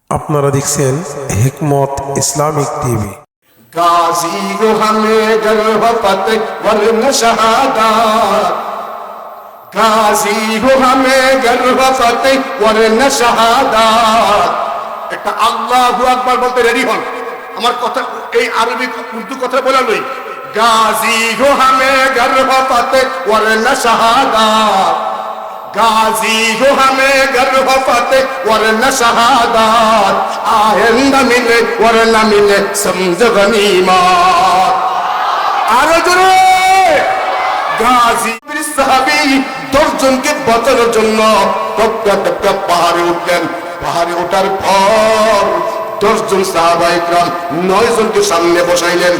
আপনারা দেখছেন হিকমত Islamic TV. गाजी हो हमें गर्व फतेह वरना शहादत, गाजी हो हमें गर्व फतेह वरना शहादत। একটা আল্লাহু আকবার বলতে রেডি হন। আমার কথা এই আরবি উর্দু কথা বলা লই। গাজি हो हमें गर्व फतेह वरना शहादत, गाजी हो हमें गर्व फतेह वरना शहादत। आइंदा मिले वरना मिले समझ गनीमत। आरो जोरे गाजी साहाबी 10 জনকে বাঁচানোর জন্য টপকা টপকা পাহাড়ে উঠলেন। পাহাড়ে ওঠার পর 10 জন সাহাবায়ে کرام 9 জনকে সামনে বসাইলেন।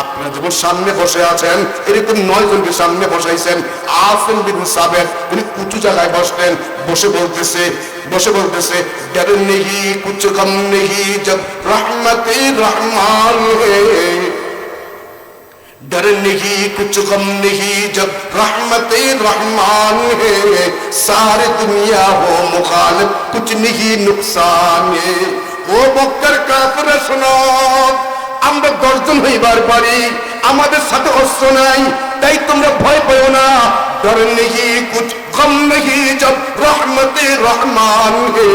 আপনারা যখন সামনে বসে আছেন এরকম 9 জনকে সামনে বসাইছেন। আসিম বিন সাবের উনি উঁচু জায়গায় বসলেন। বসে বলতেছে डर नहीं कुछ गम नहीं जब रहमते रहमान है, डर नहीं कुछ गम नहीं जब रहमते रहमान है, सारे दुनिया हो मुखालिफ कुछ नहीं नुकसान है। ও বক্কার কাফেররা শোনো, আমরা 10 জন হইবার পারি, আমাদের সাথে অস্ত্র নাই, তাই তোমরা ভয় পেও না। डर नहीं कुछ गम नहीं जब रहमते रहमान है,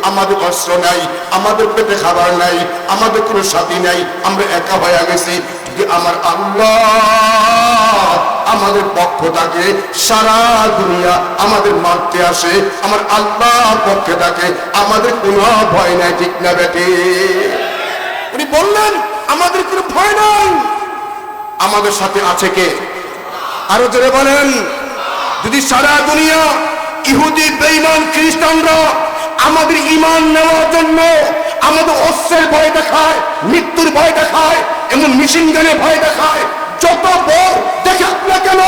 আমাদের অস্ত্র নাই, আমাদের পেটে খাবার নাই, আমাদের কোনো সাথী নাই, আমরা একা হয়ে গেছি। যে আমার আল্লাহ আমাদের পক্ষ থাকে, সারা দুনিয়া আমাদের মারতে আসে, আমার আল্লাহ পক্ষে থাকে, আমাদের কোনো ভয় নাই। ঠিক না বেটি? উনি বললেন আমাদের কোনো ভয় নাই। আমাদের সাথে আছে কে? আরো জোরে বলেন। যদি সারা দুনিয়া ইহুদি বেঈমান খ্রিস্টানরা আমাদের ঈমান নেওয়ার জন্য আমাদের অস্ত্রের ভয় দেখায়, মৃত্যুর ভয় দেখায়, এমন মেশিন গানের ভয় দেখায়, যত বড় দেখাক না কেন,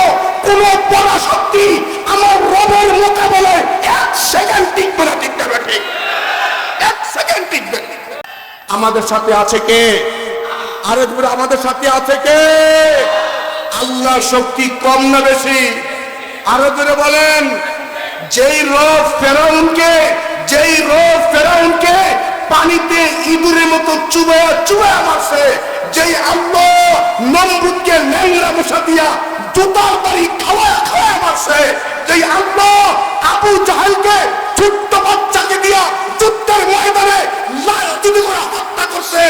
কোন বড় শক্তি আমার রবের মোকাবেলায় 1 সেকেন্ড টিকবে না। ঠিক না ঠিক? 1 সেকেন্ড টিকবে। আমাদের সাথে আছে কে? আরে ধরে আমাদের সাথে আছে কে? আল্লাহর শক্তি কম না বেশি? আরো ধরে বলেন। যেই রব ফেরাউনকে পানিতে ইঁদুরের মতো চুবায়া মারছে, যেই আল্লাহ নমরুদকে ল্যাংড়া মশা দিয়া জুতার বাড়ি খাওয়া মারছে, যেই আল্লাহ আবু জাহেলকে ছোট্ট বাচ্চাকে দিয়া যুদ্ধের ময়দানে লাঠি দিয়ে হত্যা করছে,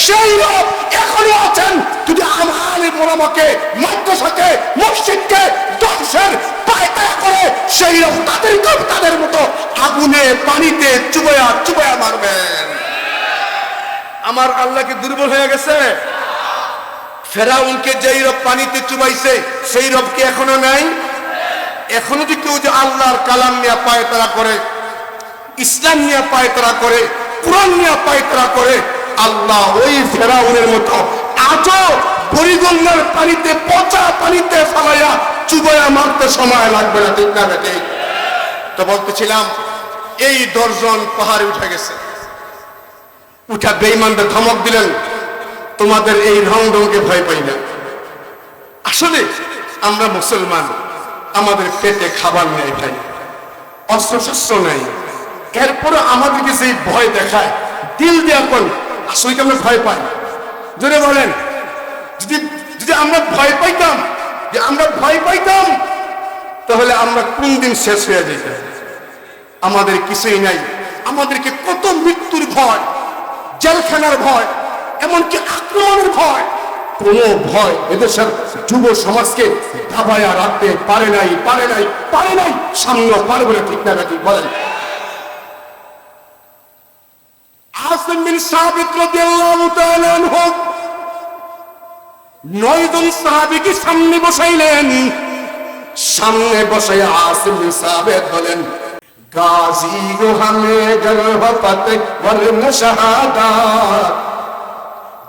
সেই রব এখনো আছেন। যদি আমাদের মোরামাকে, মাদ্রাসাকে, মসজিদকে ধ্বংসের পায়তারা করে, সেই রব তাদের মতো আগুনে পানিতে চুবায়া মারবেন। আমার আল্লাহ কি দুর্বল হয়ে গেছে? ফেরাউনকে যেই রব পানিতে চুবাইছে সেই রব কি এখনো নাই? এখনো যদি কেউ যে আল্লাহর কালাম নিয়ে পায়তারা করে, ইসলাম নিয়ে পায়তারা করে, কোরআন নিয়ে পায়তারা করে, আল্লাহ ওই ফেরাউনের মতো আজও পরিগণনার পানিতে, পচা পানিতে ফালাইয়া চুবায়া মারতে সময় লাগবে না। ঠিক না বেটি? তো বলতেছিলাম এই 10 জন পাহাড়ে উঠে গেছে। উঠা বেঈমানদের ধমক দিলেন, তোমাদের এই রংকে ভয় পাই না। আসলে আমরা মুসলমান, আমাদের পেটে খাবার নেই ভাই, অস্ত্র নেই, এরপরে আমাদেরকে সেই ভয় দেখায়, দিল দেয়া কোন আসলে কি আমরা ভয় পাই? জোরে বলেন। যদি আমরা ভয় পাইতাম তাহলে আমরা কোন দিন শেষ হয়ে যেতাম। আমাদের কিছুই নাই, আমাদেরকে কত মৃত্যুর ভয়, জেলখানার ভয়, এমনকি আক্রমণের ভয়, কোন ভয় এদেশের যুব সমাজকে দাবায়া রাখতে পারে নাই, সামনে পারবে না। ঠিক না ঠিক বলেন। আসিম বিন সাবিত রাদিয়াল্লাহু তাআলা আনহু 9 জন সাহাবীকে সামনে বসাইলেন। সামনে বসায় আসিম বিন সাবিত বলেন, গাজি হো হামে গর্ভ ফতেহ ওয়ারনা শাহাদাত,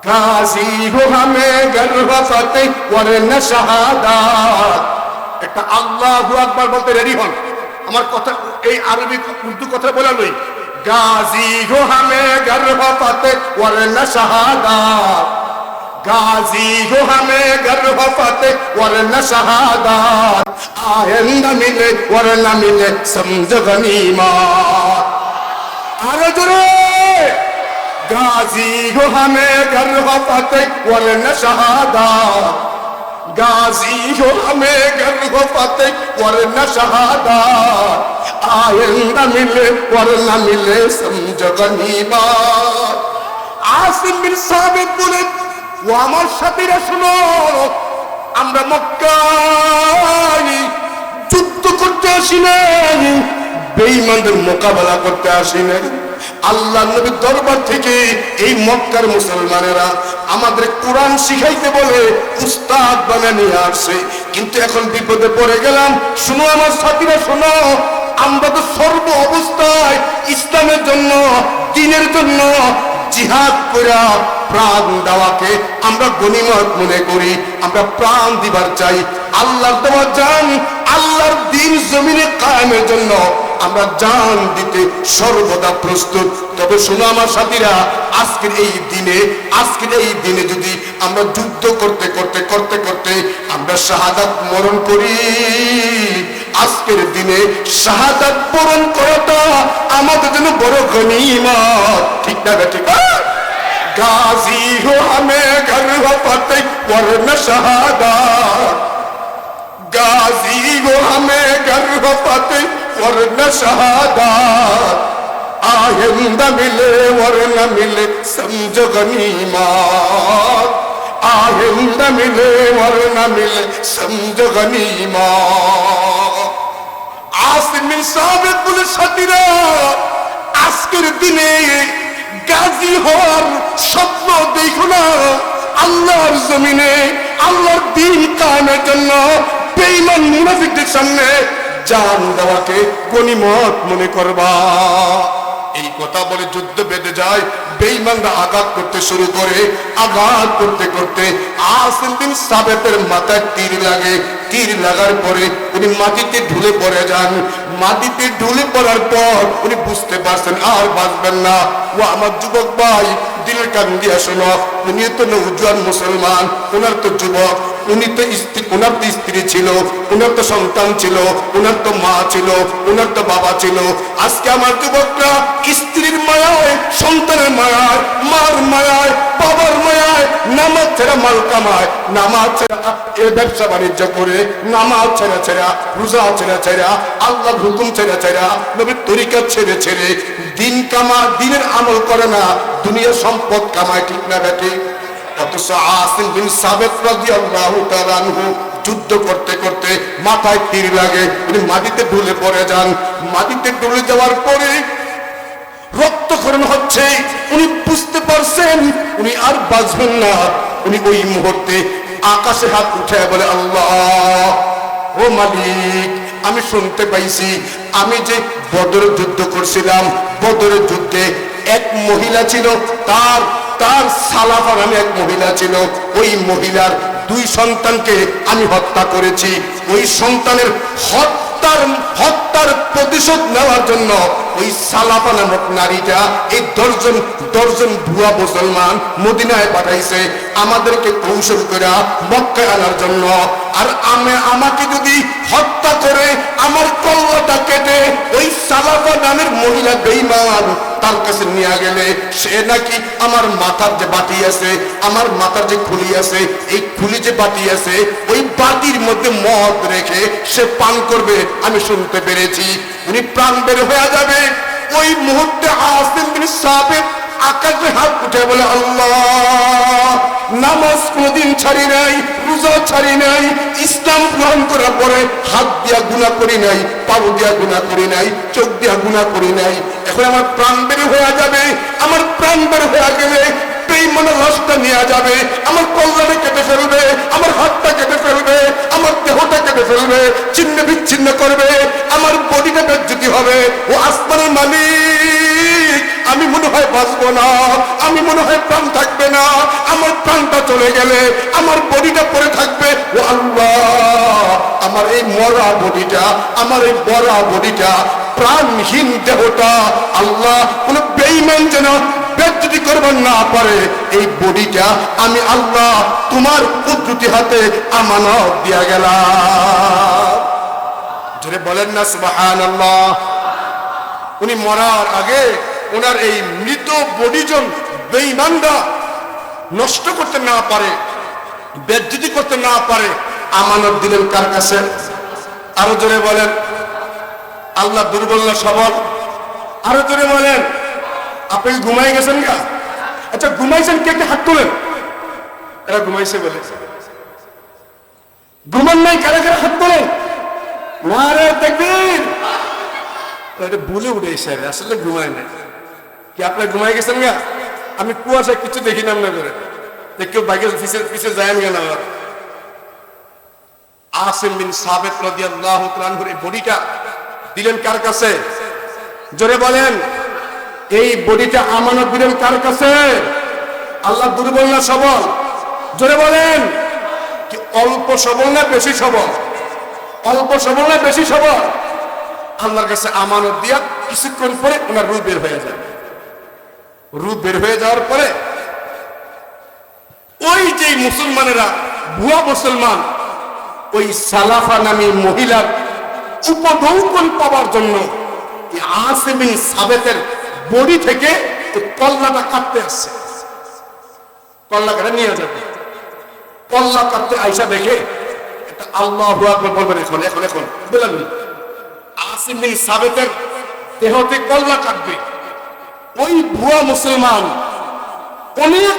গাজি হো হামে গর্ভ ফতেহ ওয়ারনা শাহাদাত। একটা আল্লাহু আকবার বলতে রেডি হন। আমার কথা এই আরবি উর্দু কথা বলা লই। গাজি হো হামে গর্ভ ফতেহ ওয়ারনা শাহাদাত, गाजी हो हमें गर्व फतेह वरना शहादत, आइंदा मिले वरना मिले समझ गनीमत। आरो जोरे गाजी हो हमें घर हो फतेह वरना शहादत गाजी हो हमें घर हो फतेह वरना शहादत आइंदा मिले वरना मिले समझो गनीमत आसिम बिन साबित বলেন ও আমার সাথীরা শুনো আমরা মক্কায় যুদ্ধ করতে আসি নাই বেঈমানদের মোকাবেলা করতে আসি নাই আল্লাহর নবীর দরবার থেকে এই মক্কার মুসলমানেরা আমাদের কোরআন শিখাইতে বলে উস্তাদ বানিয়ে নিয়ে আসছে কিন্তু এখন বিপদে পড়ে গেলাম শুনো আমার সাথীরা শুনো আমরা তো সর্ব অবস্থায় ইসলামের জন্য দ্বীনের জন্য জিহাদ করা প্রাণ দেওয়াকে আমরা গনিমত মনে করি আমরা প্রাণ দিবার চাই আল্লাহর দেওয়া জান আল্লাহর দ্বীন জমিনে কায়েমের জন্য আমরা জান দিতে সর্বদা প্রস্তুত তবে শোনো আমার সাথীরা আজকের এই দিনে যদি আমরা যুদ্ধ করতে করতে আমরা শাহাদাত মরণ করি আজকের দিনে শাহাদাত বরণ করাটা আমাদের জন্য বড় গনিমত ঠিক না ঠিক गाजी हो हमें घर हो फतेह वरना शहादत गाजी हो हमें घर हो फतेह वरना शहादत आइंदा मिले वरना मिले समझो गनीमत आइंदा मिले वरना मिले समझो गनीमत आसिम बिन साबित বলে সাথীরা আজকের দিনে গাজী হওয়ার স্বপ্ন দেখো না আল্লাহর জমিনে আল্লাহর দ্বীন কায়েমের জন্য বেঈমান মুনাফিকদের সামনে জান দেওয়াকে গনিমত মনে করবা এই কথা বলে যুদ্ধ বেঁধে যায় বেঈমানরা আঘাত করতে শুরু করে আঘাত করতে আসিম বিন সাবিতের মাথায় তীর লাগে তীর লাগার পরে উনি মাটিতে ঢুলে পড়ে যান মাটিতে ঢুলে পড়ার পর উনি বুঝতে পারছেন আর বাঁচবেন না ও আমার যুবক ভাই দিলের কান দিয়া শোনো উনি তো নওজোয়ান মুসলমান ওনার তো যুবক উনি তো ওনার তো স্ত্রী ছিল ওনার তো সন্তান ছিল ওনার তো মা ছিল ওনার তো বাবা ছিল আজকে আমার যুবকরা স্ত্রীর মায়ায় সন্তানের মায়ায় মার মায়ায় বাবার মায়ায় নামাজ ছেড়া মাল কামায় নামাজ ছেড়া এ ব্যবসা বাণিজ্য করে নামাজ ছেড়া রোজা ছেড়া আল্লাহর হুকুম ছেড়া নবীর তরিকা ছেড়ে দিনের আমল করে না দুনিয়া সম্পদ কামায় ঠিক না বেটি অথচ আসিম বিন সাবিত রাদিয়াল্লাহু তাআলা আনহু যুদ্ধ করতে মাথায় তীর লাগে উনি মাটিতে ঢুলে পড়ে যান মাটিতে ঢুলে যাওয়ার পরে রক্তক্ষরণ হচ্ছে উনি বুঝতে পারছেন উনি আর বাঁচবেন না উনি ওই মুহূর্তে আকাশে হাত উঠায় বলে আল্লাহ ও মালিক আমি শুনতে পাইছি আমি যে বদর যুদ্ধ করছিলাম বদরের যুদ্ধে এক মহিলা ছিল তার সালাফা নামে এক মহিলা ছিল ওই মহিলার 2 সন্তানকে আমি হত্যা করেছি ওই সন্তানের হত্যার প্রতিশোধ নেওয়ার জন্য ওই সালাফা নামক নারীটা এই দর্জন ভুয়া মুসলমান মদিনায় পাঠাইছে আমাদেরকে কৌশল করে মক্কায় আনার জন্য আর আমাকে যদি হত্যা করে আমার কল্লাটা কেটে ওই সালাফা নামের মহিলা বেঈমান তার কাছে নিয়ে গেলে সে নাকি আমার মাথার যে বাটি আছে আমার মাথার যে খুলি আছে এই খুলি যে বাটি আছে ওই বাটির মধ্যে মদ রেখে সে পান করবে আমি শুনতে পেরেছি উনি প্রাণ বের হয়ে যাবে ওই মুহূর্তে আসিম বিন সাবিত আকাশে হাত উঠে বলে আল্লাহ নামাজ কোনদিন ছাড়ি নাই রোজা ছাড়ি নাই ইসলাম গ্রহণ করার পরে হাত দিয়া গুনাহ করি নাই পাও দিয়া গুনাহ করি নাই চোখ দিয়া গুনাহ করি নাই এখন আমার প্রাণ বের হয়ে যাবে আমার প্রাণ বের হয়ে গেলে বেঈমানের লাশটা নিয়ে যাবে আমার কল্লাটা কেটে ফেলবে আমার হাতটা কেটে ফেলবে আমার দেহটা কেটে ফেলবে ছিন্ন বিচ্ছিন্ন করবে আমার বডিটা বেজ্জতি হবে ও আসমানের মালিক আমি মনে হয় বাঁচবো না আমি মনে হয় প্রাণ থাকবে না আমার প্রাণটা চলে গেলে আমার বডিটা পড়ে থাকবে ও আল্লাহ আমার এই মরা বডিটা আমার এই বড়া বডিটা প্রাণহীন দেহটা আল্লাহ কোন বেঈমান যেন বেজ্জতি করবার না পারে এই বডিটা আমি আল্লাহ তোমার কুদরতি হাতে আমানত দিয়া গেলাম জোরে বলেন না সুবহানাল্লাহ উনি মরার আগে ওনার এই মৃত বডি বেঈমানরা নষ্ট করতে না পারে, বেজ্জতি করতে না পারে, আমানত দিলেন কার কাছে? আরো জোরে বলেন। আল্লাহ দুর্বল না সবল? আরো জোরে বলেন। আপনি ঘুমাই গেছেন গা? আচ্ছা ঘুমাইছেন, কে কে হাত তোলেন? এরা ঘুমাইছে বলে। ঘুমান নাই, কারা কারা হাত তোলেন? নারে তাকবীর। এটা ভুলে উঠেছে, আসলে ঘুমায় নাই। কি আপনার ঘুমাই গেছেন গা? আমি কুয়াশা কিছু দেখি না করে, কেউ বাইকের পিছে যায় গেল। আসিম বিন সাবিত রাদিয়াল্লাহু তাআলা আনহুর এই বডিটা দিলেন কার কাছে? জোরে বলেন। এই বডিটা আমানত দিলেন কার কাছে? আল্লাহ দুর্বল না সবল? জোরে বলেন। কি অল্প সবল না বেশি সবল? অল্প সবল না বেশি সবল? আল্লাহর কাছে আমানত দিয়া কিছুক্ষণ পরে ওনার রূহ বের হয়ে যায়। রূহ বের হয়ে যাওয়ার পরে ওই যে মুসলমানেরা ভুয়া মুসলমান, ওই সালাফা নামী মহিলার উপঢৌকন পাওয়ার জন্য আসিম বিন সাবিতের বডি থেকে কল্লাটা কাটতে আসছে। কল্লা কাটা নিয়ে যাবে। কল্লা কাটতে আইসা দেখে এটা আল্লাহু আকবার বলবেন। এখন এখন এখন বলেন, আসিম বিন সাবিতের দেহতে কল্লা কাটবে। ওই ভুয়া মুসলমান অনেক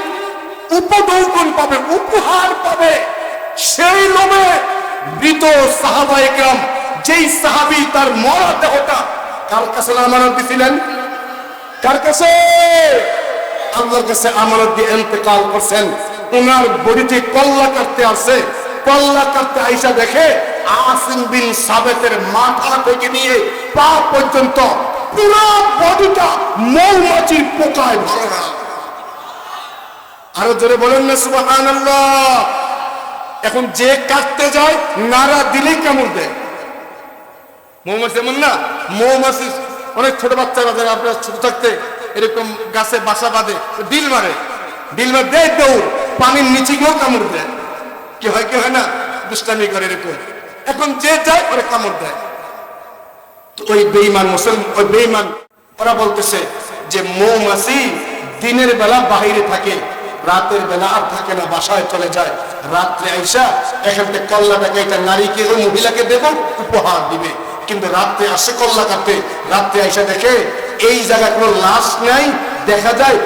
উপঢৌকন পাবে, উপহার পাবে। সেই লোভে মৃত সাহাবায়ে কেরাম, যেই সাহাবী তার মরা দেহটা কার কাছে আমানত দিয়েছিলেন? কার কাছে? আল্লাহর কাছে আমানত দিয়ে ইন্তেকাল করছেন। ওনার বডিতে কল্লা কাটতে আসে। কল্লা কাটতে আইসা দেখে আসিম বিন সাবিতের মাথা থেকে নিয়ে পা পর্যন্ত পুরো বডিটা মৌমাছির পোকায় ভরা। আরো জোরে বলেন না সুবহানাল্লাহ। এখন যে কাটতে যায় নাড়া দিলেই কামড় দেয়। মৌমাছি এমন না? মৌমাছি অনেক ছোট বাচ্চারা যারা আপনার ছোট থাকতে এরকম গাছে বাসা বাঁধে, ডিল মারে, ডিল মার দেয় দৌড়, পানির নিচে গিয়েও কামড় দেয়। কি হয় কি হয় না? দুষ্টামি করে এরকম। এখন যে যায় ওরা কামড় দেয়। ওই বেঈমান মুসলমান, ওই বেঈমান ওরা বলতেছে যে মৌমাছি দিনের বেলা বাহিরে থাকে, রাতের বেলা আর থাকে না, বাসায় চলে যায়। রাত্রে আইসা এখান থেকে কল্লাটাকে এটা নারীকে ওই মহিলাকে দেব, উপহার দিবে। কিন্তু রাত্রে আসে কল্লা কাটতে, রাত্রে আইসা দেখে এই জায়গায় কোনো লাশ নাই। দেখা যায়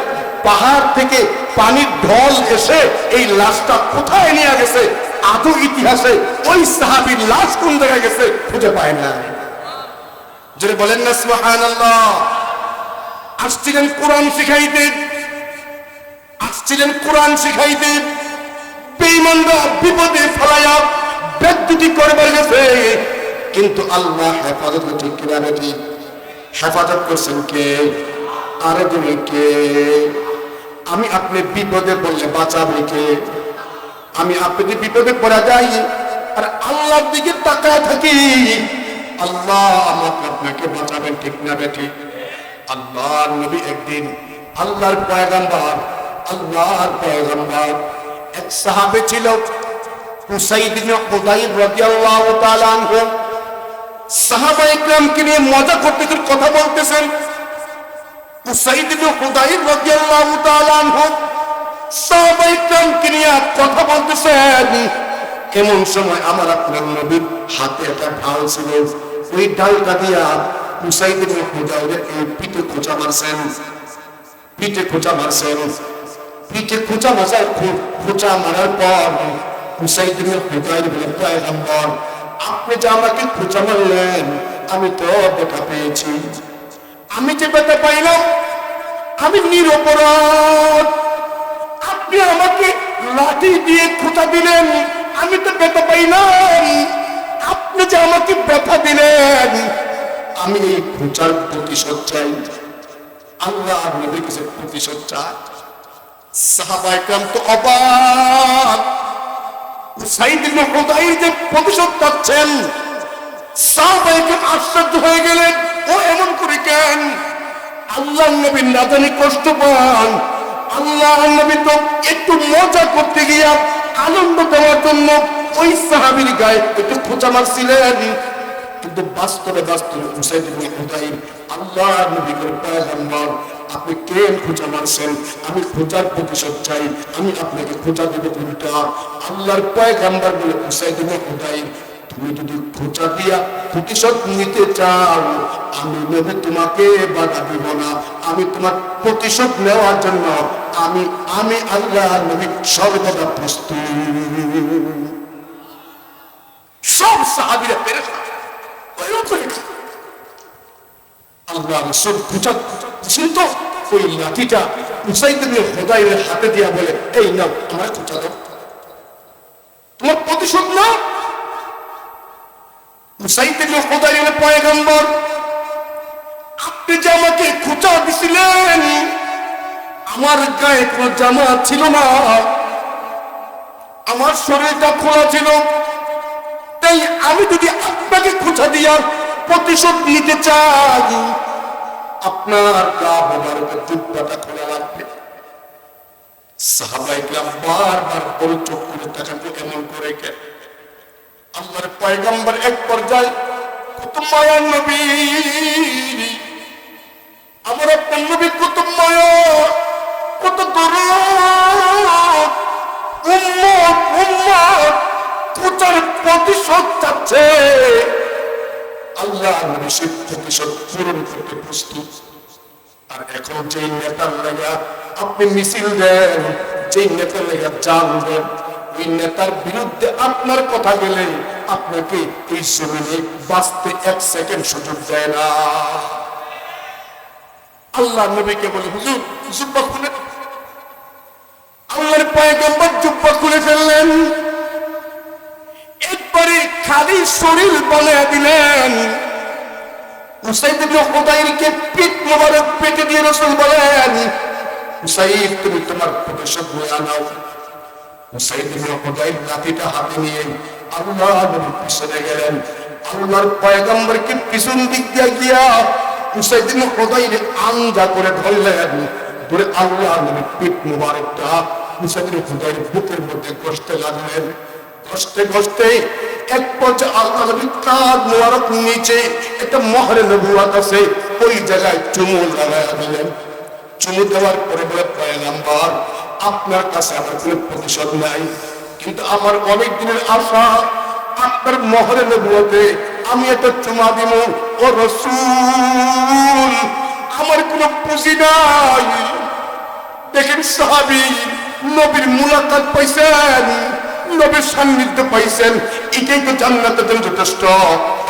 পাহাড় থেকে পানির ঢল এসে এই লাশটা কোথায় নিয়ে গেছে, আদৌ ইতিহাসে ওই সাহাবীর লাশ কোন জায়গায় গেছে খুঁজে পায় না। যদি বলেন না সুবহানাল্লাহ। আসছিলেন কোরআন শিখাইতে, আসছিলেন কোরআন শিখাইতে, বেঈমানরা বিপদে ফেলায়া বেদ্যুতি করবার গেছে। কিন্তু আল্লাহ হেফাজত ঠিক কিনা বেটি? হেফাজত করছেন কে? আরে তুমি কে? আমি আপনি বিপদে পড়লে বাঁচাবে কে? আমি আপনি যদি বিপদে পড়া যাই আর আল্লাহর দিকে তাকায় থাকি, আল্লাহ আমাকে আপনাকে বাঁচাবেন ঠিক না বেটি? আল্লাহর নবী একদিন, আল্লাহর পয়গম্বর, আল্লাহর পয়গম্বর এক সাহাবী ছিল উসাইদ ইবনে হুদাইর রাদিয়াল্লাহু তাআলা আনহু। সাহাবায়ে কেরামকে নিয়ে মজা করতেছেন, কথা বলতেছেন। উসাইদ ইবনে হুদাইর রাদিয়াল্লাহু তাআলা আনহু সাহাবায়ে কেরামকে নিয়ে কথা বলতেছেন। এমন সময় আমার আপনার নবীর হাতে একটা ঢাল ছিল। ওই ঢালটা দিয়া উসাইদ ইবনে হুদাইরের এই পিঠে খোঁচা মারছেন, পিঠে খোঁচা মারছেন। পিঠে খোঁচা মারার খোঁচা মারার পর উসাইদ ইবনে হুদাইর বলে, পয়গম্বর আপনি যে আমাকে খোঁচা মারলেন, আমি তো ব্যথা পেয়েছি। আমি যে ব্যথা পাইলাম, আমি নিরপরাধ। আপনি আমাকে লাঠি দিয়ে খোঁচা দিলেন, আমি তো ব্যথা পাইলাম। আপনি যে আমাকে ব্যথা দিলেন, আমি এই খোঁচার প্রতিশোধ চাই। আল্লাহ নবীর কাছে প্রতিশোধ চাই। সাহাবায়ে কেরাম তো অবাক। উসাইদ ইবনে হুদাইর যে প্রতিশোধ পাচ্ছেন, সাহাবায়ে কেরাম আশ্চর্য হয়ে গেলেন। ও এমন করে কেন? আল্লাহর নবী না জানি কষ্ট পান। আল্লাহর নবী তো একটু মজা করতে গিয়া, আনন্দ দেওয়ার জন্য ওই সাহাবীর গায়ে একটু খোঁচা মারছিলেন। কিন্তু বাস্তবে বাস্তবে উসাইদ ইবনে হুদাইর আল্লাহর নবীর পয়গম্বর, আপনি কেন খোঁচা মারছেন? আমি খোঁচার প্রতিশোধ চাই, আমি আপনাকে খোঁচা দেব উল্টা। আল্লাহর পয়গম্বর বলে উসাইদ ইবনে হুদাইর, তুমি যদি খোঁচা দিয়া প্রতিশোধ নিতে চাও, আমি নবী তোমাকে বাধা দিব না। আমি তোমার প্রতিশোধ নেওয়ার জন্য আমি আমি আল্লাহ নবী সর্বদা প্রস্তুত। সব সাহাবীরা পেরেশান, আল্লাহ রাসূল খোঁচা দিয়েছেন তো ওই লাঠিটা উসাইদ ইবনে হুদাইরের হাতে দিয়া বলে, এই নাও আমার খোঁচা দাও, তোমার প্রতিশোধ নাও। উসাইদ ইবনে হুদাইর পয়গম্বর, আপনি যে আমাকে খোঁচা দিছিলেন, আমার গায়ে কোনো জামা ছিল না, আমার শরীরটা খোলা ছিল, তাই আমি যদি আপনাকে খোঁচা দিয়া প্রতিশোধ নিতে চাই, আপনার গা মোবারকের জুব্বাটা খোলা লাগবে। সাহাবায়ে কেরাম বারবার বড় চোখ করে তাকান, এমন করে কেন? আল্লাহর পয়গম্বর এক পর্যায়ে, কত মায়ার নবী, আমার আপনার নবী কত মায়া, কত দরদ, উম্মত উম্মত খোঁচার প্রতিশোধ চাচ্ছে। আল্লাহ নবী সেই প্রতিশোধ পূরণ করতে প্রস্তুত। আর এখন যেই নেতার লাগা আপনি মিছিল দেন, যেই নেতার লাগা জান দেন, ওই নেতার বিরুদ্ধে আপনার কথা গেলে আপনাকে এই জমিনে বাঁচতে এক সেকেন্ড সুযোগ দেয় না। আল্লাহ নবীকে বলে, হুজুর জুব্বা খুলে। আল্লাহর পয়গম্বর জুব্বা খুলে ফেললেন, একবারে খালি শরীর বলে দিলেন। উসাইদ ইবনে হুদাইরকে পিঠ মোবারক পেটে দিয়ে রাসূল বলেন, উসাইদ তুমি তোমার প্রতিশোধ নিয়ে নাও। উসাইদ ইবনে হুদাইর লাঠিটা হাতে নিয়ে আল্লাহ নবীর পিছনে গেলেন। আল্লাহর পয়গম্বরকে পিছন দিক দিয়ে গিয়া উসাইদ ইবনে হুদাইর আঞ্জা করে ধরলেন, ধরে আল্লাহ নবীর পিঠ মোবারকটা উসাইদ ইবনে হুদাইর বুকের মধ্যে কষতে লাগলেন। কষ্টে কষ্টে এক পর্যায়ে আল্লাহ নবী কাঁধ মোবারক নিচে একটা মোহরে নবুয়ত আছে, ওই জায়গায় চুমু লাগায়া দিলেন। চুমু দেওয়ার পরে বলে, পয়গম্বর আপনার কাছে আমার কোনো প্রতিশোধ নাই, কিন্তু আমার অনেক দিনের আশা আপনার মোহরে নবুয়তে আমি একটা চুমা দিব। ও রাসূল, আমার কোনো পুঁজি নাই। দেখেন সাহাবী, নবীর মুলাকাত পাইছেন, নবীর সান্নিধ্য পাইছেন, এটাই তো জান্নাতের জন্য যথেষ্ট।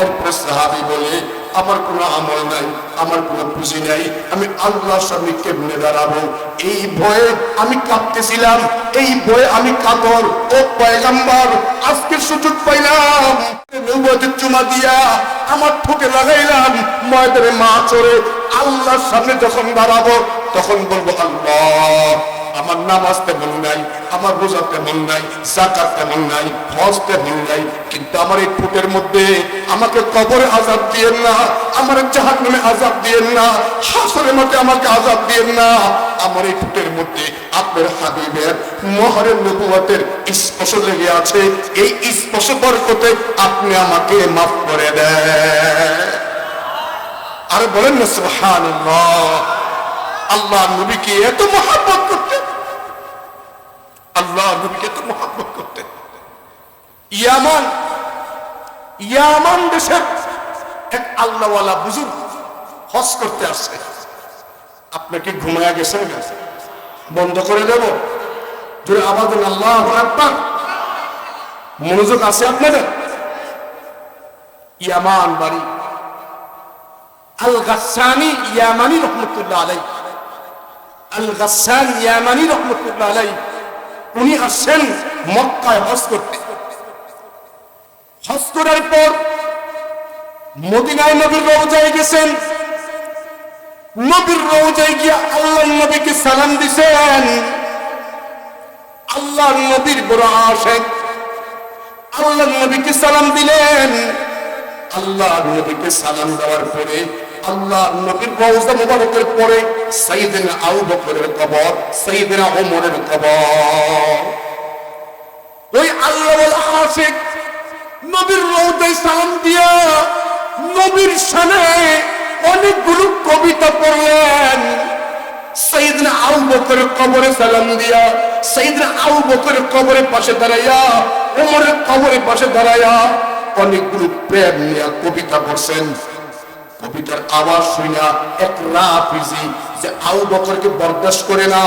এরপরে সাহাবী বলে, আমার কোনো আমল নাই, আমার কোনো পুঁজি নাই, আমি আল্লাহর সামনে কেমনে দাঁড়াবো? এই ভয়ে আমি কাঁপতেছিলাম, এই ভয়ে আমি কাতর। ও পয়গম্বর, আজকে সুযোগ পাইলাম, নবুয়তের চুমা দিয়া আমার ঠোঁটে লাগাইলাম, ময়দানে মা চড়ে আল্লাহর সামনে যখন দাঁড়াবো তখন বলবো, আল্লাহ আমার নামাজ তেমন নাই, আমার রোজা তেমন নাই, যাকাত তেমন নাই, হজ তেমন নাই, কিন্তু আমার এই ঠোঁটের মধ্যে আমাকে কবরে আযাব দিয়েন না, আমার জাহান্নামে আযাব দিয়েন না, হাসরের মাঠে আমাকে আযাব দিয়েন না। আমার এই ঠোঁটের মধ্যে আপনার হাবিবের মোহরে নবুয়তের স্পর্শ লেগে আছে, এই স্পর্শ বরকতে আপনি আমাকে মাফ করে দেন। আর বলেন না সুবহানাল্লাহ। আল্লাহ নবীকে এত মহব্বত করতেন, আল্লাহ নবীকে এত মহব্বত করতেন। ইয়ামান দেশের এক আল্লাহওয়ালা বুজুর্গ হজ করতে আসছে। আপনাকে ঘুমায়া গেছেন, বন্ধ করে দেব? জোরে আওয়াজ দেন, আল্লাহু আকবার। মনোযোগ আছে আপনাদের? ইয়ামান বাড়ি, আল গাসসানি ইয়ামানি রহমতুল্লাহ আলাইহি, আল গাসসানি ইয়ামানি রহমতুল্লাহ আলাইহি, উনি আসছেন মক্কায় হজ করতে। হজ করার পর মদিনায় নবীর রওজায় গেছেন। নবীর রওজায় গিয়ে আল্লাহর নবীকে সালাম দিছেন। আল্লাহর নবীর বড় আশিক, আল্লাহর নবীকে সালাম দিলেন। আল্লাহর নবীকে সালাম দেওয়ার পরে আল্লাহর নবীর রওজা মুবারকের পরে সাইয়েদনা আবু বকরের কবর, সাইয়েদনা ওমরের কবর। ওই আল্লাহর আশিক নবীর রওজায় সালাম দিয়া নবীর শানে অনেকগুলো কবিতা পড়লেন। সাইয়েদনা আবু বকরের কবরে সালাম দিয়া, সাইয়েদনা আবু বকরের কবরের পাশে দাঁড়াইয়া, ওমরের কবরের পাশে দাঁড়াইয়া অনেকগুলো প্রেম নিয়ে কবিতা পড়ছেন। কবিতার আওয়াজ শুনা এক রাফিজি যে আবু বকরকে বরদাস্ত করে না,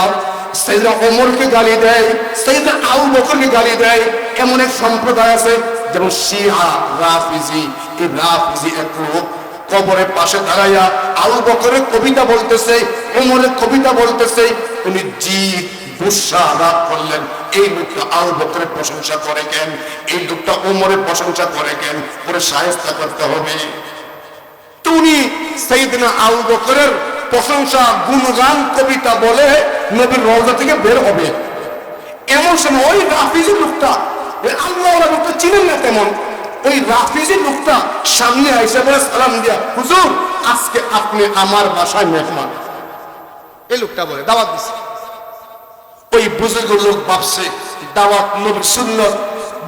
সাইয়েদনা ওমরকে গালি দেয়, সাইয়েদনা আবু বকরকে গালি দেয়। এমন এক সম্প্রদায় আছে যেমন শিয়া রাফিজি। এই রাফিজি এক লোক কবরের পাশে দাঁড়াইয়া আবু বকরের কবিতা বলতেছে, ওমরের কবিতা বলতেছে। উনি জিদ গুসা রাগ করলেন, এই লোকটা আবু বকরের প্রশংসা করে কেন, এই লোকটা ওমরের প্রশংসা করে কেন, ওরে শায়েস্তা করতে হবে। উনি সাইয়েদনা আবু বকরের প্রশংসা গুণগান কবিতা বলে নবীর রওজা থেকে বের হবে। এমন সময় ওই রাফিজি লোকটা, আল্লাহ লোকটা চিনেন না তেমন, ওই রাফিজি লোকটা সামনে আইসা বলে সালাম দিয়া, হুজুর আজকে আপনি আমার বাসায় মেহমান। এই লোকটা বলে দাওয়াত দিছে। ওই বুজুর্গ লোক ভাবছে দাওয়াত নবীর সুন্নত,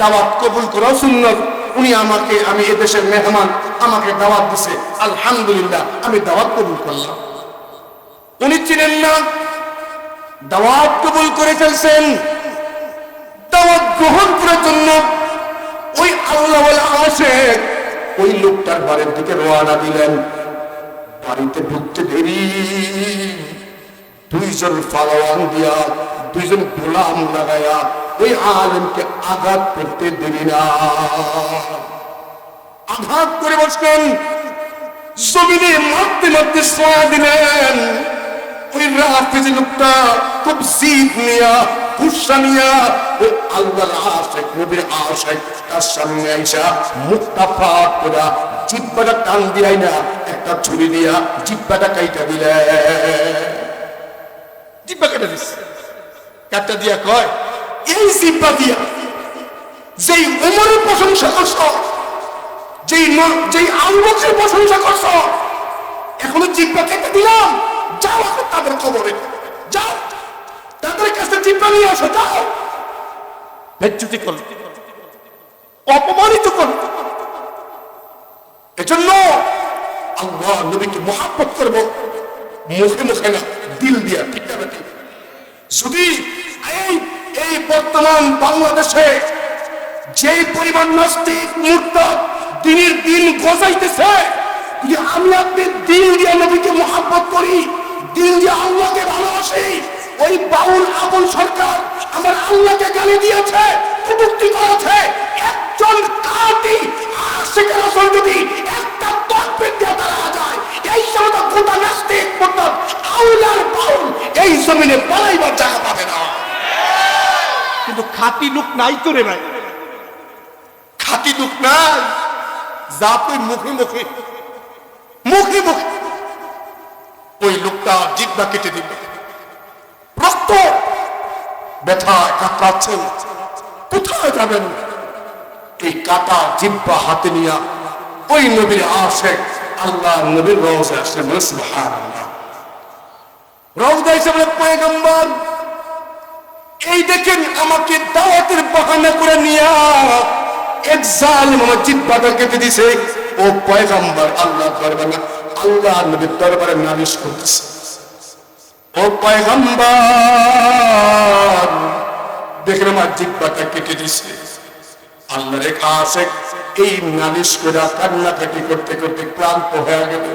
দাওয়াত কবুল করাও সুন্নত। উনি আমাকে, আমি এদেশের মেহমান, আমাকে দাওয়াত দিছে, আলহামদুলিল্লাহ আমি দাওয়াত কবুল করলাম। উনি চিনেন না, দাওয়াত কবুল করে ফেলছেন। দাওয়াত গ্রহণ করার জন্য ওই আল্লাহ আশেক ওই লোকটার বাড়ির দিকে রওনা দিলেন। বাড়িতে ঢুকতে দেরি, দুইজন পালোয়ান দিয়া, দুইজন গোলাম লাগায়া ওই আলেমকে আঘাত করতে দেরি না। আঘাত করে বসলেন, জমিনে মারতে মারতে সোয়া দিলেন। ওই রাফিজি লোকটা খুব জিদ নিয়া, গুসা নিয়া ওই আল্লাহর আশিক, নবীর আশিক তার সামনে আইসা মুখটা ফাঁক করা জিহ্বাটা টান দিয়াই না একটা ছুরি দিয়া জিহ্বাটা কাইটা দিলে। জিহ্বা কেটে দিচ্ছে, কাটটা দিয়া কয়, এই জিহ্বা দিয়া যেই ওমরের প্রশংসা করছ, যেই আবু বকরের প্রশংসা করছ, এখনো জিহ্বা কেটে দিলাম, যাও এখন তাদের কবরে যাও, তাদের কাছে জিহ্বা নিয়ে আসো, যাও। বেজ্জতি করল, অপমানিত করল। এজন্য আল্লাহ নবীকে মহব্বত করবো মুখে মুখে না, দিল দিয়া, ঠিক না ঠিক? যদি এই বর্তমান বাংলাদেশে যে পরিমাণ নাস্তিক মুরতাদ দিনের দিন গজাইতেছে, যদি আমি আপনি দিল দিয়ে নবীকে মহব্বত করি, দিল দিয়ে আল্লাহকে ভালোবাসি, ওই বাউল আবুল সরকার আমার আল্লাহকে গালি দিয়েছে, কটূক্তি করেছে, একজন কাটি আশিকের রাসূল যদি একটা তাকবীর দিয়ে দাঁড়া যায়, এই সমস্ত গোটা নাস্তিক মুরতাদ আউলার বাউল এই জমিনে পালাইবার জায়গা পাবে না। কিন্তু খাঁটি লোক নাই তো রে ভাই, খাঁটি লোক নাই, যা তুই মুখে মুখে মুখে মুখে ওই লোকটা জিহ্বা কেটে দিবে, রক্ত ব্যথায় কাতরাচ্ছেন, কোথায় যাবেন? এই কাটা জিহ্বা হাতে নিয়া ওই নবীর আশিক আল্লাহ নবীর রওজা আসলেন, সুবহানাল্লাহ। রওজা এসে বলে, পয়গম্বর এই দেখেন আমাকে দাওয়াতের বাহানা করে নিয়া এক জালিম আমার জিহ্বাটা কেটে দিছে। ও পয়গম্বর আল্লাহর দরবারে, আল্লাহ নবীর দরবারে নালিশ করতেছে, ও পয়গম্বর দেখেন আমার জিহ্বাটা কেটে দিছে। আল্লাহর এক আশিক এই নালিশ করে কান্নাকাটি করতে করতে ক্লান্ত হয়ে গেল,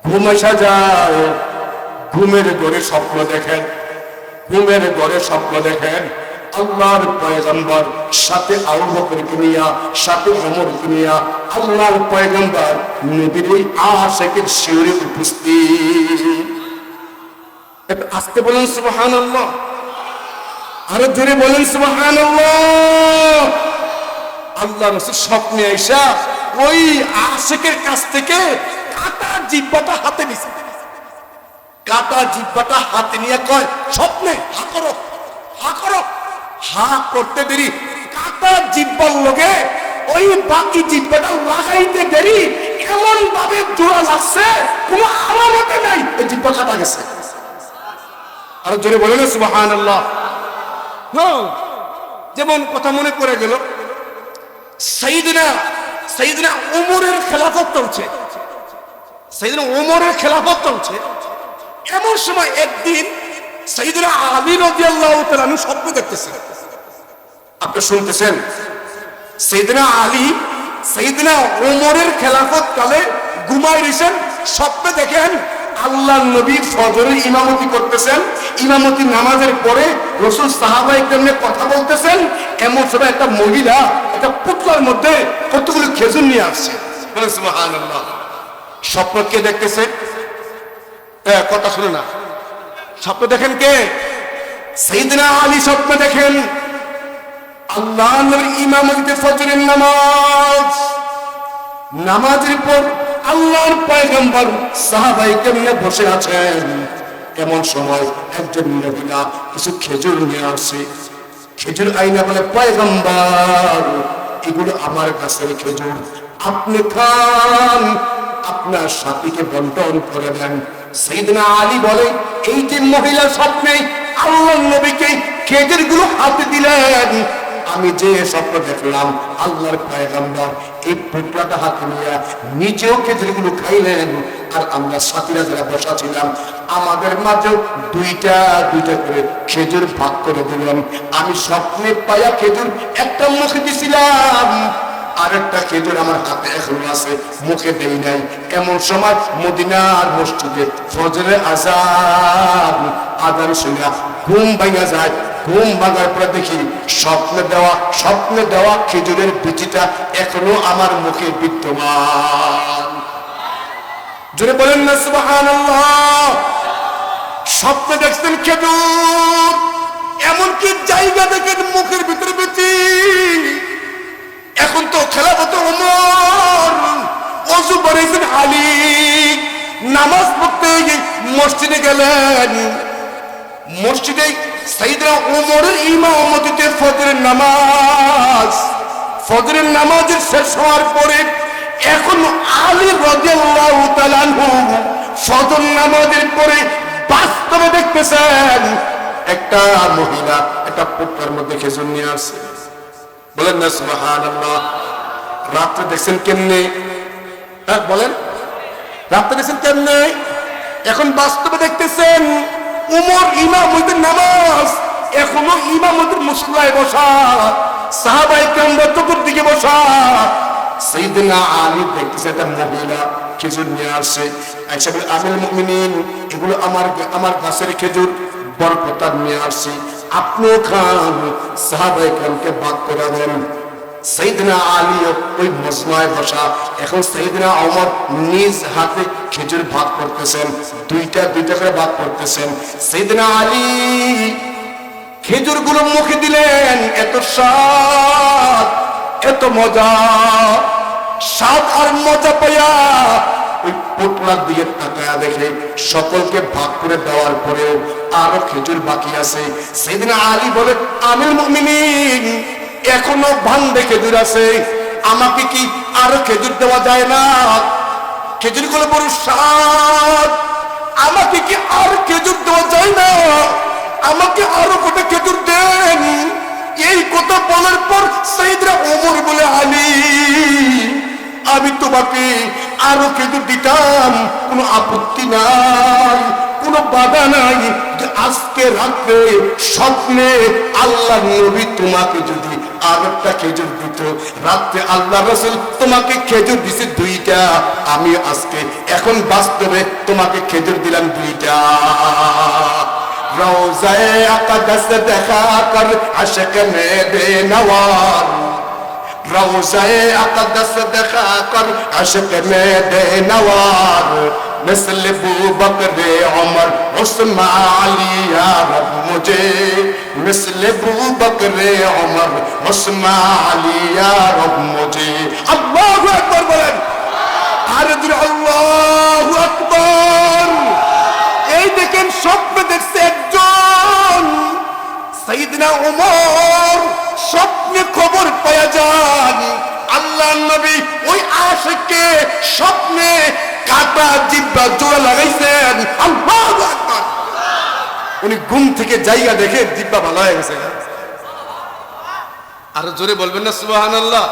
ঘুম আসা যায়। ঘুমের ঘরে স্বপ্ন দেখেন, ঘুমের ঘরে স্বপ্ন দেখেন আল্লাহর পয়গম্বর সাথে আবু বকরকে নিয়া, সাথে ওমরকে নিয়া আল্লাহর পয়গম্বর নবীর ওই আশিকের শিয়রে উপস্থিত। একটু আস্তে বলেন সুবহানাল্লাহ, আরো জোরে বলেন সুবহানাল্লাহ। আল্লাহ রাসূল স্বপ্নে আইসা ওই আশিকের কাছ থেকে কাটা জিহ্বাটা হাতে নিছে, কাটা জিহ্বাটা হাতে নিয়ে কয়, স্বপ্নে হা করো, হা করো। হা করতে দেরি, কাটা জিহ্বার লগে ওই বাকি জিহ্বাটা লাগাইতে দেরি, এমন ভাবে জোড়া লাগছে কোনো আলামতে নাই, এই জিহ্বা কাটা গেছে। আর জোরে বলে না সুবহানাল্লাহ। যেমন কথা মনে পড়ে গেল, সাইয়েদনা ওমরের খেলাফত চলছে, সাইয়েদনা ওমরের খেলাফত চলছে। এমন সময় একদিন সাইয়েদনা আলী রাদিয়াল্লাহু তাআলা আনহু স্বপ্ন দেখতেছেন। আপনি শুনতেছেন, সাইয়েদনা আলী সাইয়েদনা ওমরের খেলাফত কালে ঘুমায় রইছেন, স্বপ্নে দেখেন আল্লাহর নবী ফজরের ইমামতি করতেছেন, ইমামতি নামাজের পরে রাসূল সাহাবায়ে কেরামে কথা বলতেছেন। এমন সময় একটা মহিলা একটা পুতলার মধ্যে কতগুলো খেজুর নিয়ে আসছে। বলেন সুবহানাল্লাহ। স্বপ্ন কে দেখতেছে? কথা শুনে না, স্বপ্ন দেখেন কে? সাইয়েদনা আলী স্বপ্ন দেখেন আল্লাহর নবীর ইমামতিতে ফজরের নামাজের পর আল্লাহর পয়গম্বর সাহাবায়ে কেরাম বসে আছেন। এমন সময় একজন মহিলা কিছু খেজুর নিয়ে আসে। খেজুর আইনা বলে, পয়গম্বর এগুলো আমার গাছের খেজুর, আপনি খান, আপনার সাথীকে বন্টন করে দেন। সাইয়েদনা আলী বলে, এই যে মহিলা স্বপ্নে আল্লাহর নবীকে খেজুরগুলো হাতে দিলেন, আমি যে স্বপ্ন দেখলাম আল্লাহর পয়গম্বর এই টুকরাটা হাতে নিয়ে নিজেও খেজুরগুলো খাইলেন, আর আমরা সাথীরা যারা বসা ছিলাম আমাদের মাঝেও দুইটা দুইটা করে খেজুর ভাগ করে দিলাম। আমি স্বপ্নে পায়া খেজুর একটা মুখে দিছিলাম, আরেকটা খেজুর আমার হাতে এখনো আছে, মুখে দেই নাই। এমন সময় মদিনার মসজিদে ফজরের আযান শুনে ঘুম ভাঙা যায়। ঘুম ভাঙার পরে দেখি স্বপ্নে দেওয়া খেজুরের বিচিটা এখনো আমার মুখে বিদ্যমান। জোরে বলেন না সুবহানাল্লাহ। স্বপ্নে দেখছেন খেজুর, এমনকি জায়গা দেখেন মুখের ভিতরে বিচি। এখন তো খেলাফত ওমর, ওযু করেছেন আলী, নামাজ পড়তে মসজিদে গেলেন। মসজিদে সাইয়েদনা ওমরের ইমামতিতে ফজরের নামাজের শেষ হওয়ার পরে এখন আলী রাদিয়াল্লাহু তাআলা আনহু ফজর নামাজের পরে বাস্তবে দেখতেছেন একটা মহিলা একটা পুটকার মধ্যে খেজুর নিয়ে আসছে। বলেন না সুবহানাল্লাহ। রাত্রে দেখছেন কেমনে? বলেন, রাত্রে দেখছেন কেমনে? এখন বাস্তবে দেখতেছেন উমর ইমামতের নামাজ, এখনো ইমামতের মুসল্লায় বসা, সাহাবায়ে কেরাম চতুর্দিকে বসা। সাইয়েদনা আলী দেখতেছে একটা মহিলা খেজুর নিয়ে আসছে। আয়েশা বলে, আমিরুল মুমিনিন এগুলো আমার গাছের খেজুর, বরকতার নিয়ে আসছি, আপনিও খান, সাহাবায়ে কেরামকে ভাগ করে দেন। সাইয়েদনা আলী ওই মজমায় বসা। এখন সাইয়েদনা ওমর নিজ হাতে খেজুর ভাগ করতেছেন, দুইটা দুইটা করে ভাগ করতেছেন। সাইয়েদনা আলী খেজুরগুলো মুখে দিলেন, এত স্বাদ, এত মজা, স্বাদ আর মজা পাইয়া ওই পোটলার দিকে তাকায়া দেখে সকলকে ভাগ করে দেওয়ার পরেও আরো খেজুর বাকি আছে। সাইয়েদনা আলী বলে, আমিরুল মুমিনিন এখনো ভান্ডে খেজুর আছে, আমাকে কি আরো খেজুর দেওয়া যায় না? খেজুরগুলো বড় স্বাদ, আমাকে কি আর খেজুর দেওয়া যায় না? আমাকে আরো কটা খেজুর দেন। এই কথা বলার পর সাইয়েদনা ওমর বলে, আলী আমি তোমাকে আরো খেজুর দিতাম, কোনো আপত্তি নাই, কোনো বাধা নাই, যে আজকে রাত্রে স্বপ্নে আল্লাহ নবী তোমাকে যদি আর একটা খেজুর দিত, রাত্রে আল্লাহ রাসূল তোমাকে খেজুর দিছে দুইটা, আমি আজকে এখন বাস্তবে তোমাকে খেজুর দিলাম দুইটা। রওজায়ে আকদাস দেখা কর আশিক মে বেনওয়ার, রওজায়ে আকদাস দেখা কর আশিক মে বেনওয়ার, مثل ابو بکر عمر عثمان علی یا رب مجھے، مثل ابو بکر عمر عثمان علی یا رب مجھے۔ আল্লাহু আকবার বলেন, আরে দিন আল্লাহু আকবার। এই দেখেন স্বপ্নে দেখছে একজন সাইয়েদনা ওমর, স্বপ্নে খবর পাওয়া যায় আল্লাহর নবী ওই আশিককে স্বপ্নে কাটা জিহ্বা জোড়া লাগাইছেন। আল্লাহু আকবার। উনি ঘুম থেকে জায়গা দেখে জিহ্বা ভালো হয়ে গেছে। আরো জোরে বলবেন না সুবহানাল্লাহ।